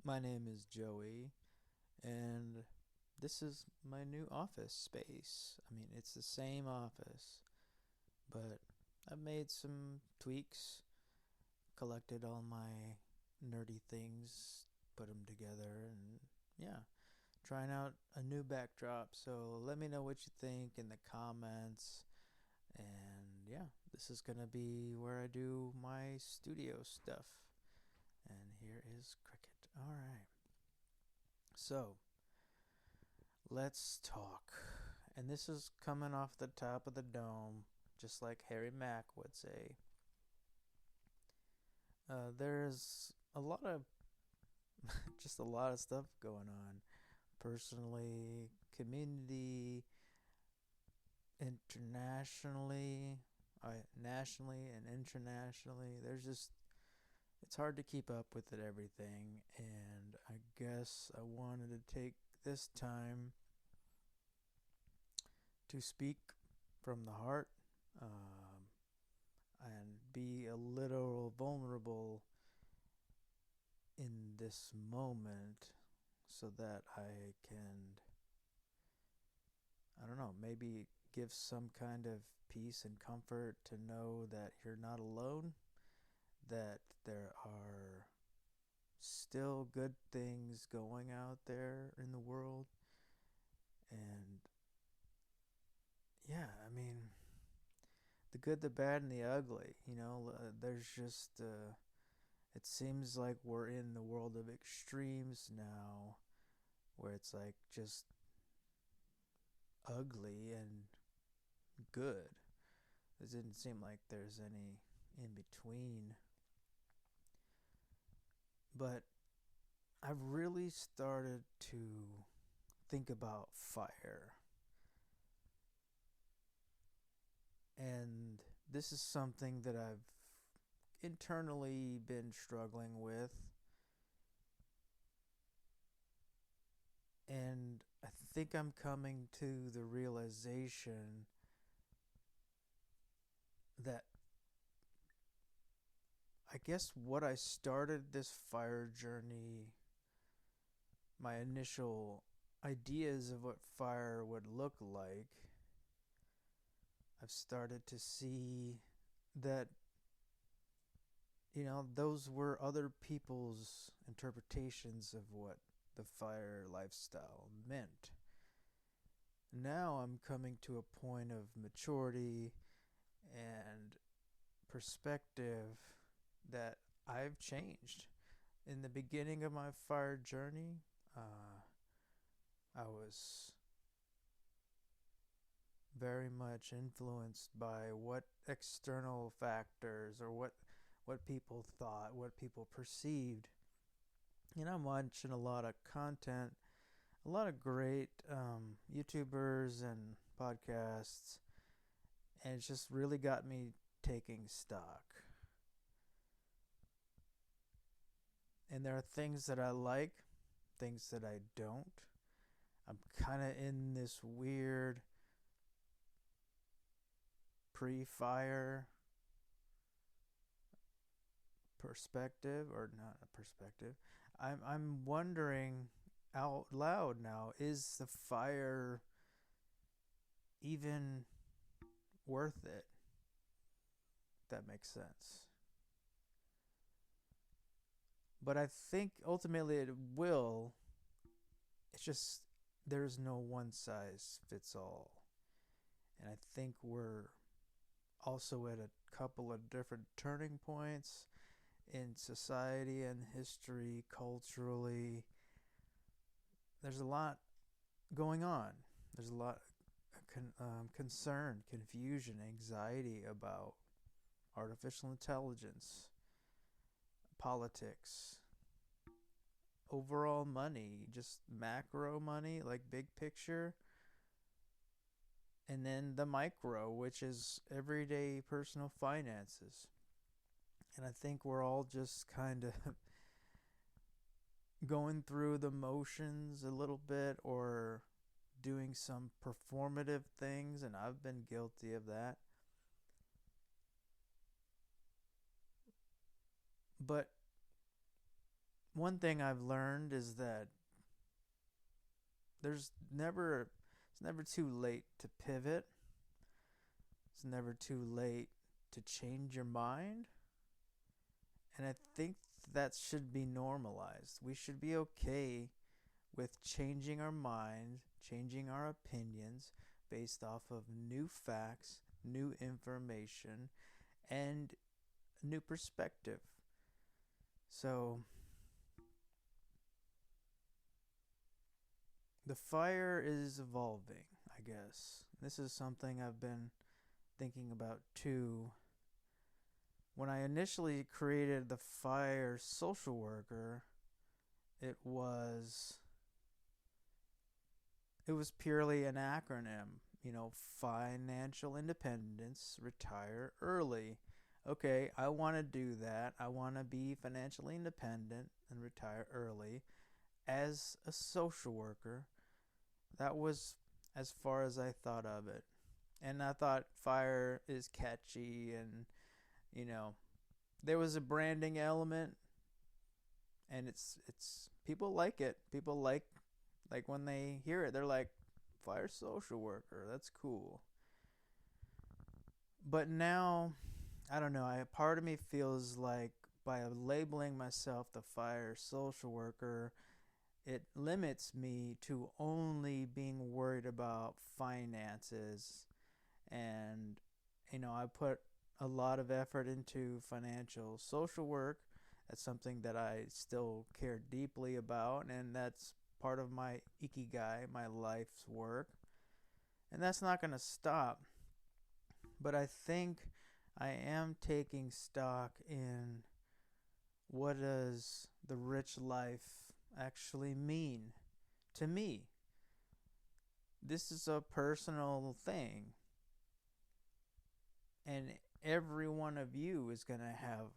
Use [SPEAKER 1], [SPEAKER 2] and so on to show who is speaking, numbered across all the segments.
[SPEAKER 1] My name is Joey, and this is my new office space. I mean, it's the same office, but I've made some tweaks, collected all my nerdy things, put them together, and yeah, trying out a new backdrop. So let me know what you think in the comments. And yeah, this is going to be where I do my studio stuff. And here is Cricket. All right. So, let's talk. And this is coming off the top of the dome, just like Harry Mack would say. There's a lot of, just a lot of stuff going on. Personally, community, internationally, nationally, and internationally. It's hard to keep up with it everything. And I guess I wanted to take this time to speak from the heart, um, and be a little vulnerable in this moment so that I can, I don't know, maybe give some kind of peace and comfort to know that you're not alone, that there are still good things going out there in the world. And yeah, I mean, the good, the bad, and the ugly. There's just it seems like we're in the world of extremes now, where it's like just ugly and good. It didn't seem like there's any in between. But I've really started to think about fire. And this is something that I've internally been struggling with. And I think I'm coming to the realization that I guess what I started this fire journey, my initial ideas of what fire would look like, I've started to see that, those were other people's interpretations of what the fire lifestyle meant. Now I'm coming to a point of maturity and perspective that I've changed. In the beginning of my fire journey, I was very much influenced by what external factors or what people thought, what people perceived. I'm watching a lot of content, a lot of great YouTubers and podcasts, and it's just really got me taking stock. And there are things that I like, things that I don't. I'm kind of in this weird pre-fire perspective, or not a perspective. I'm wondering out loud now, is the fire even worth it? If that makes sense. But I think ultimately it will. It's just there's no one size fits all. And I think we're also at a couple of different turning points in society and history, culturally. There's a lot going on. There's a lot of concern, confusion, anxiety about artificial intelligence, politics, overall money, just macro money, like big picture, and then the micro, which is everyday personal finances. And I think we're all just kind of going through the motions a little bit, or doing some performative things, and I've been guilty of that. But one thing I've learned is that there's never it's never too late to pivot. It's never too late to change your mind. And I think that should be normalized. We should be okay with changing our mind, changing our opinions based off of new facts, new information, and a new perspective. So, the fire is evolving, I guess. This is something I've been thinking about too. When I initially created the fire social worker, it was it was purely an acronym, financial independence, retire early. Okay, I want to do that. I want to be financially independent and retire early as a social worker. That was as far as I thought of it. And I thought fire is catchy, and you know, there was a branding element, and it's people like it. People like when they hear it, they're like, fire social worker, that's cool. But now, I don't know, part of me feels like by labeling myself the fire social worker, it limits me to only being worried about finances. And I put a lot of effort into financial social work. That's something that I still care deeply about, and that's part of my ikigai, my life's work. And that's not going to stop. But I think I am taking stock in what does the rich life actually mean to me. This is a personal thing. And every one of you is going to have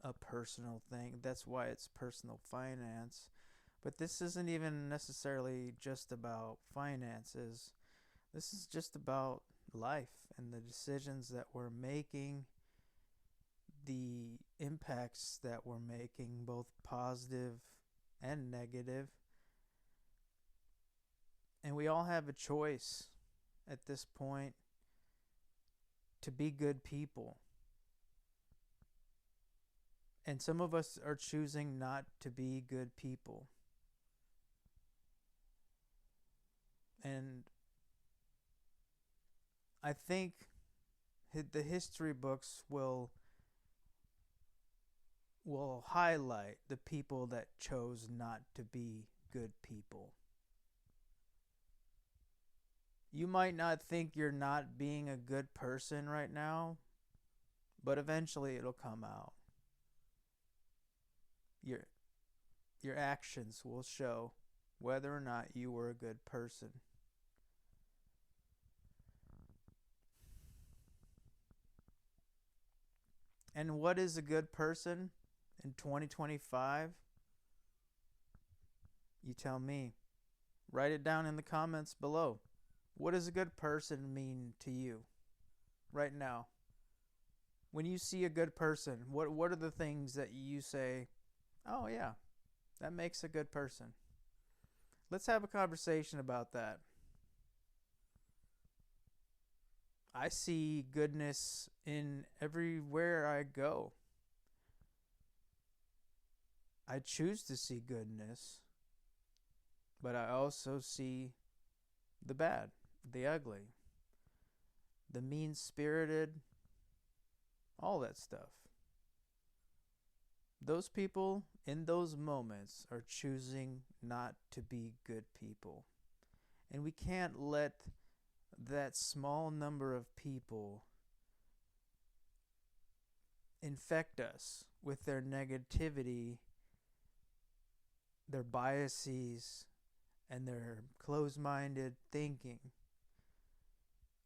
[SPEAKER 1] a personal thing. That's why it's personal finance. But this isn't even necessarily just about finances. This is just about life and the decisions that we're making, the impacts that we're making, both positive and negative. And we all have a choice at this point to be good people. And some of us are choosing not to be good people. And I think the history books will highlight the people that chose not to be good people. You might not think you're not being a good person right now, but eventually it'll come out. Your actions will show whether or not you were a good person. And what is a good person in 2025? You tell me. Write it down in the comments below. What does a good person mean to you right now? When you see a good person, what are the things that you say, oh yeah, that makes a good person? Let's have a conversation about that. I see goodness in everywhere I go. I choose to see goodness, but I also see the bad, the ugly, the mean-spirited, all that stuff. Those people in those moments are choosing not to be good people. And we can't let that small number of people infect us with their negativity, their biases, and their closed-minded thinking.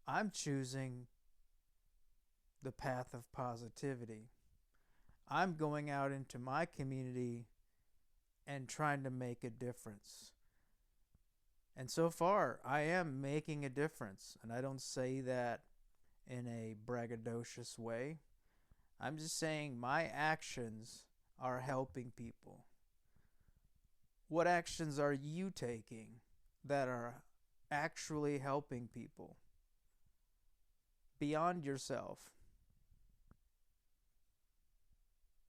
[SPEAKER 1] I'm choosing the path of positivity. I'm going out into my community and trying to make a difference. And so far, I am making a difference. And I don't say that in a braggadocious way. I'm just saying my actions are helping people. What actions are you taking that are actually helping people beyond yourself?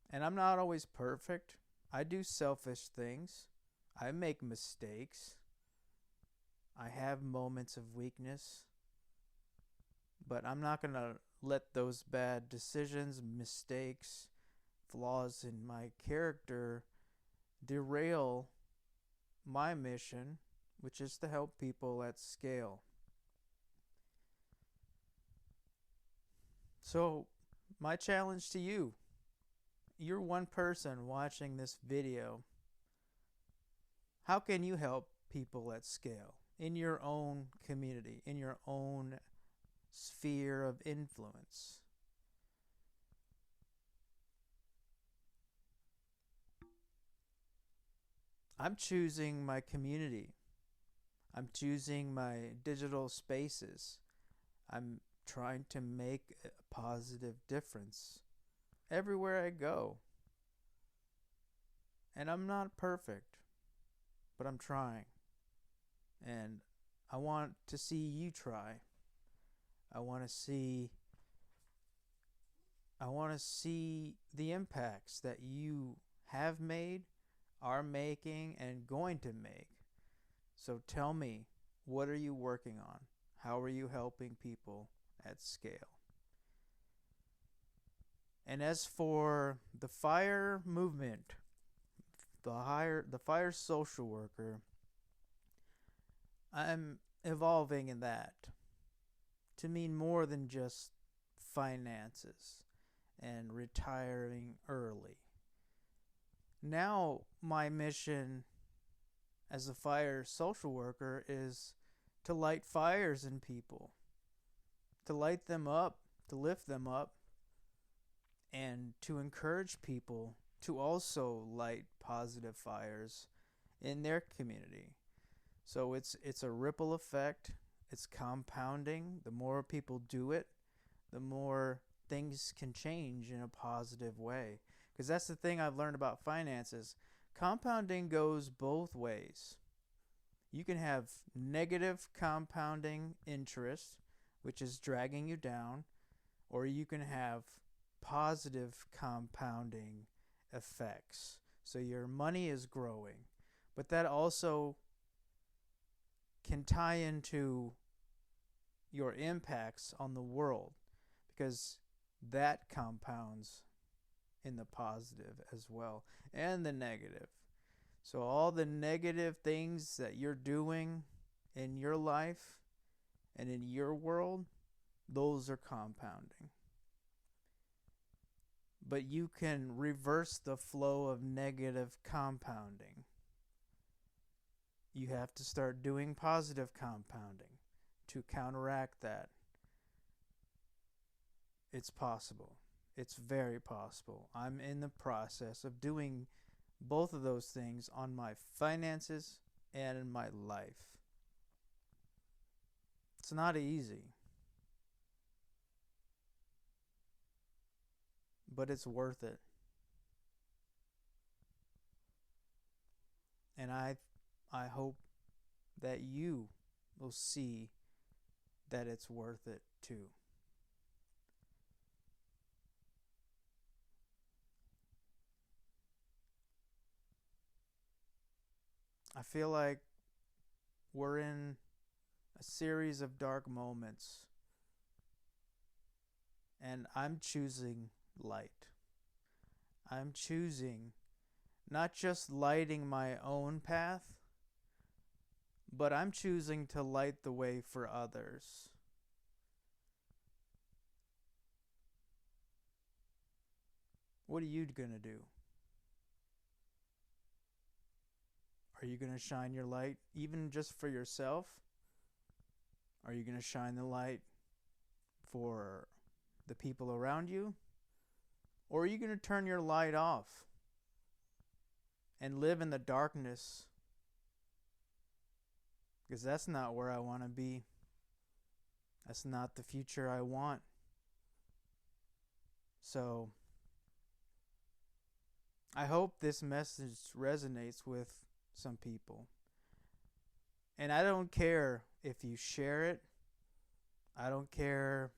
[SPEAKER 1] And I'm not always perfect. I do selfish things. I make mistakes. I have moments of weakness. But I'm not going to let those bad decisions, mistakes, flaws in my character derail my mission, which is to help people at scale. So, my challenge to you, you're one person watching this video. How can you help people at scale in your own community, in your own sphere of influence? I'm choosing my community. I'm choosing my digital spaces. I'm trying to make a positive difference everywhere I go. And I'm not perfect, but I'm trying. And I want to see you try. I want to see the impacts that you have made, are making, and going to make. So tell me, what are you working on? How are you helping people at scale? And as for the FIRE movement, the FIRE social worker, I'm evolving in that to mean more than just finances and retiring early. Now my mission as a FIRE social worker is to light fires in people, to light them up, to lift them up, and to encourage people to also light positive fires in their community. So it's a ripple effect. It's compounding. The more people do it, the more things can change in a positive way. Because that's the thing I've learned about finances. Compounding goes both ways. You can have negative compounding interest, which is dragging you down, or you can have positive compounding effects. So your money is growing, but that also can tie into your impacts on the world, because that compounds in the positive as well, and the negative. So all the negative things that you're doing in your life and in your world, those are compounding. But you can reverse the flow of negative compounding. You have to start doing positive compounding to counteract that. It's possible. It's very possible. I'm in the process of doing both of those things on my finances and in my life. It's not easy, but it's worth it. And I hope that you will see that it's worth it too. I feel like we're in a series of dark moments, and I'm choosing light. I'm choosing not just lighting my own path, but I'm choosing to light the way for others. What are you going to do? Are you going to shine your light even just for yourself? Are you going to shine the light for the people around you? Or are you going to turn your light off and live in the darkness? Because that's not where I want to be. That's not the future I want. So I hope this message resonates with some people. And I don't care if you share it. I don't care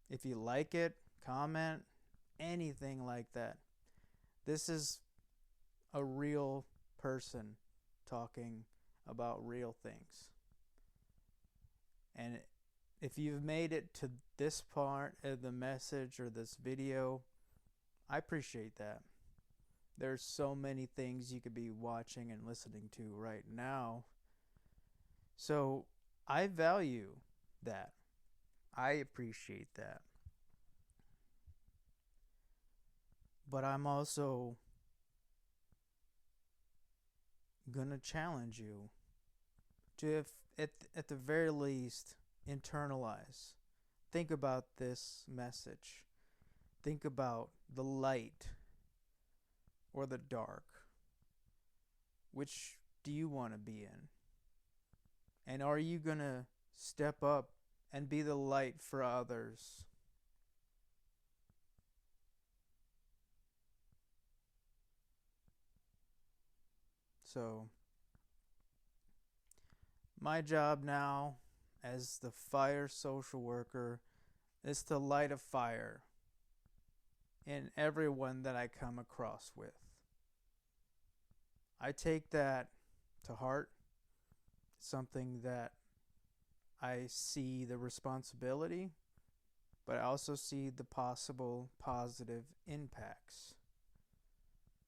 [SPEAKER 1] if you like it, comment, anything like that. This is a real person talking about real things. And if you've made it to this part of the message or this video, I appreciate that. There's so many things you could be watching and listening to right now. So I value that. I appreciate that. But I'm also gonna challenge you to, if at the very least, internalize. Think about this message. Think about the light or the dark. Which do you want to be in? And are you going to step up and be the light for others? So, my job now as the fire social worker is to light a fire in everyone that I come across with. I take that to heart. Something that I see the responsibility, but I also see the possible positive impacts.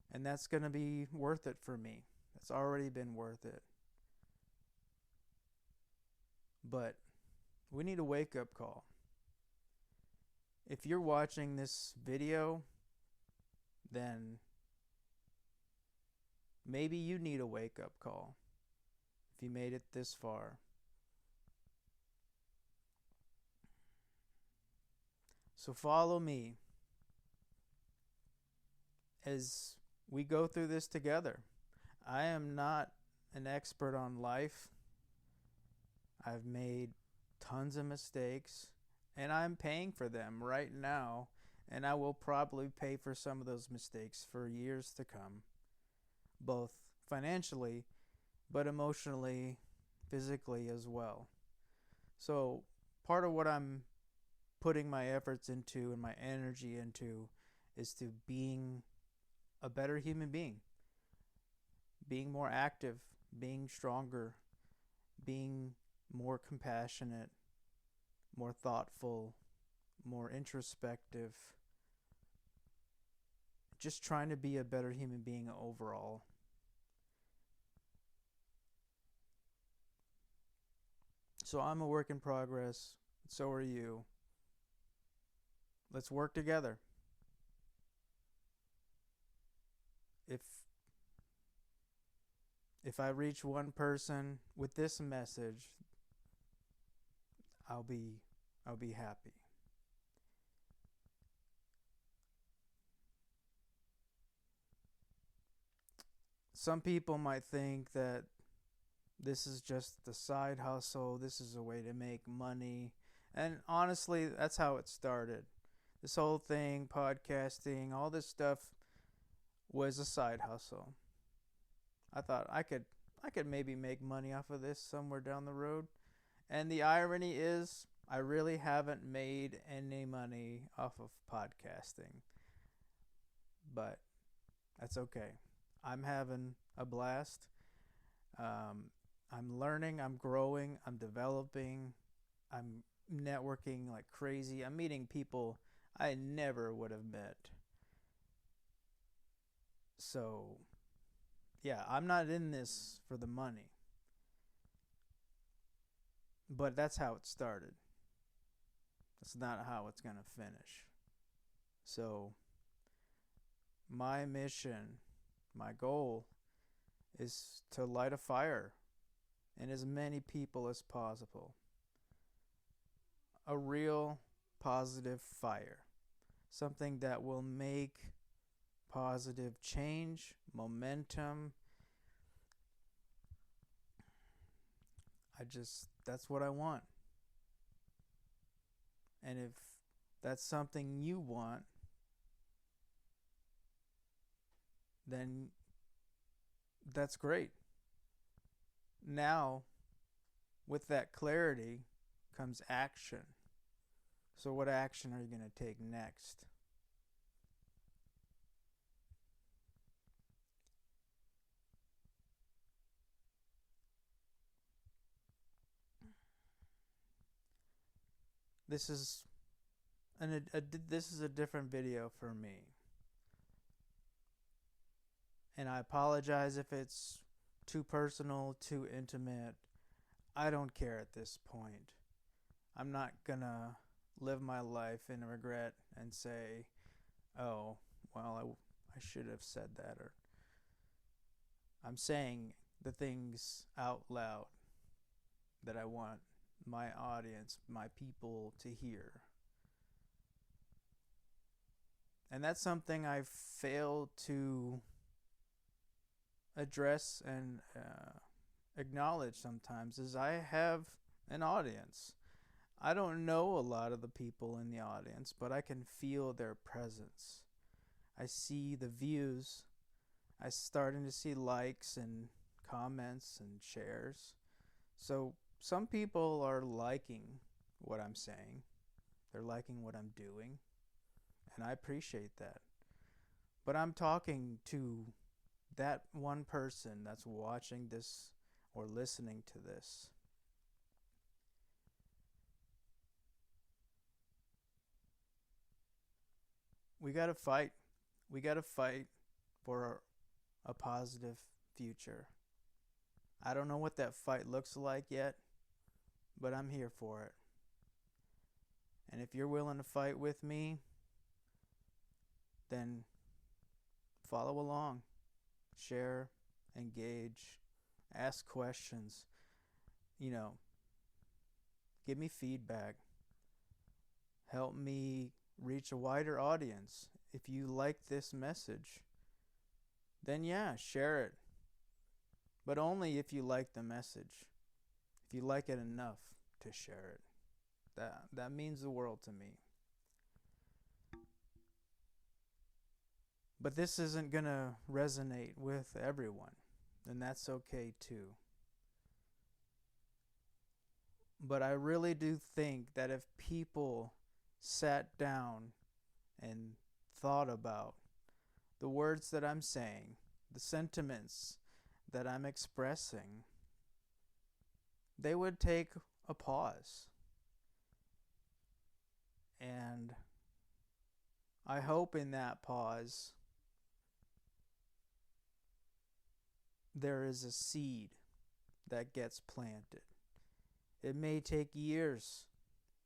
[SPEAKER 1] And that's going to be worth it for me. It's already been worth it. But we need a wake-up call. If you're watching this video, then maybe you need a wake-up call. If you made it this far. So follow me as we go through this together. I am not an expert on life. I've made tons of mistakes, and I'm paying for them right now, and I will probably pay for some of those mistakes for years to come, both financially, but emotionally, physically as well. So part of what I'm putting my efforts into and my energy into is to being a better human being, being more active, being stronger, being more compassionate, more thoughtful, more introspective, just trying to be a better human being overall. So I'm a work in progress. So are you. Let's work together. If I reach one person with this message, I'll be happy. Some people might think that this is just a side hustle, this is a way to make money. And honestly, that's how it started. This whole thing, podcasting, all this stuff was a side hustle. I thought I could maybe make money off of this somewhere down the road. And the irony is, I really haven't made any money off of podcasting. But that's okay. I'm having a blast. I'm learning, I'm growing, I'm developing, I'm networking like crazy. I'm meeting people I never would have met. So, yeah, I'm not in this for the money. But that's how it started. That's not how it's going to finish. So, my mission, my goal is to light a fire in as many people as possible. A real positive fire. Something that will make positive change, momentum. That's what I want. And if that's something you want, then That's great. Now, with that clarity comes action. So, what action are you going to take next? This is this is a different video for me, and I apologize if it's too personal, too intimate. I don't care at this point. I'm not gonna live my life in regret and say, "Oh, well, I should have said that," or I'm saying the things out loud that I want my audience, my people to hear. And that's something I've failed to address and acknowledge sometimes is I have an audience. I don't know a lot of the people in the audience, but I can feel their presence. I see the views. I'm starting to see likes and comments and shares. So some people are liking what I'm saying. They're liking what I'm doing. And I appreciate that. But I'm talking to that one person that's watching this or listening to this. We got to fight. We got to fight for a positive future. I don't know what that fight looks like yet, but I'm here for it. And if you're willing to fight with me, then follow along, share, engage, ask questions, you know, give me feedback, help me reach a wider audience. If you like this message, then yeah, share it. But only if you like the message. If you like it enough to share it. That means the world to me. But this isn't going to resonate with everyone, and that's okay too. But I really do think that if people sat down and thought about the words that I'm saying, the sentiments that I'm expressing, they would take a pause. And I hope in that pause there is a seed that gets planted. It may take years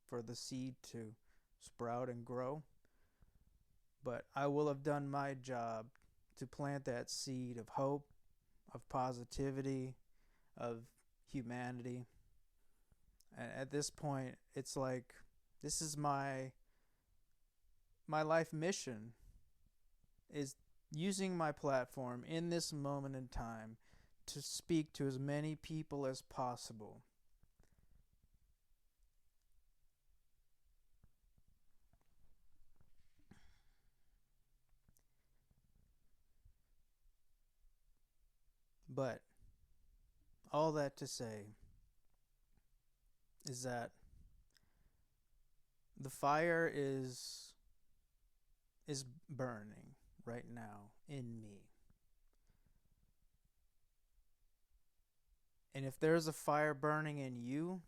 [SPEAKER 1] for the seed to sprout and grow, but I will have done my job to plant that seed of hope, of positivity, of humanity. And at this point, it's like this is my life mission is using my platform in this moment in time to speak to as many people as possible. But all that to say is that the fire is burning right now in me. And if there's a fire burning in you,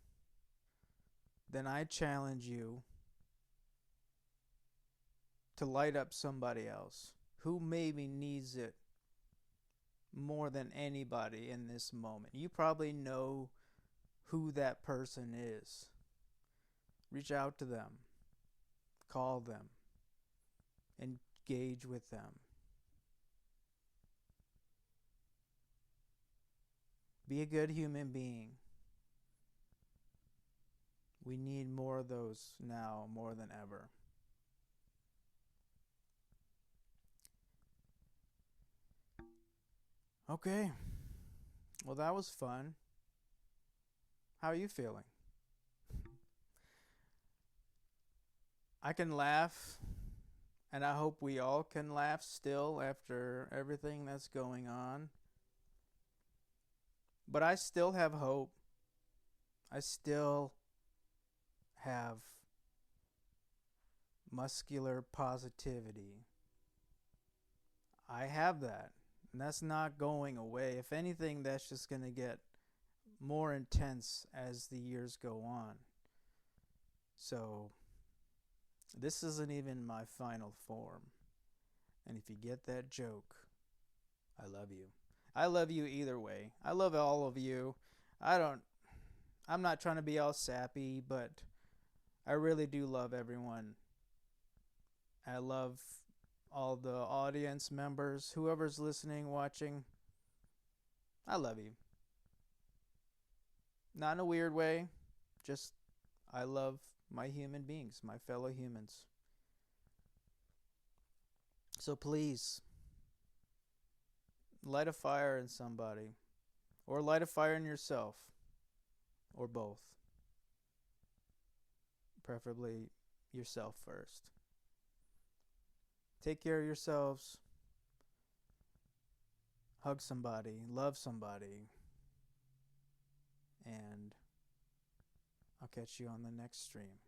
[SPEAKER 1] then I challenge you to light up somebody else who maybe needs it more than anybody in this moment. You probably know who that person is. Reach out to them, call them, engage with them. Be a good human being. We need more of those now more than ever. Okay. Well, that was fun. How are you feeling? I can laugh, and I hope we all can laugh still after everything that's going on. But I still have hope. I still have muscular positivity. I have that. And that's not going away. If anything, that's just going to get more intense as the years go on. So, this isn't even my final form. And if you get that joke, I love you. I love you either way. I love all of you. I'm not trying to be all sappy, but I really do love everyone. I love all the audience members, whoever's listening, watching. I love you. Not in a weird way, just I love my human beings, my fellow humans. So please, light a fire in somebody, or light a fire in yourself, or both. Preferably yourself first. Take care of yourselves. Hug somebody, love somebody, and I'll catch you on the next stream.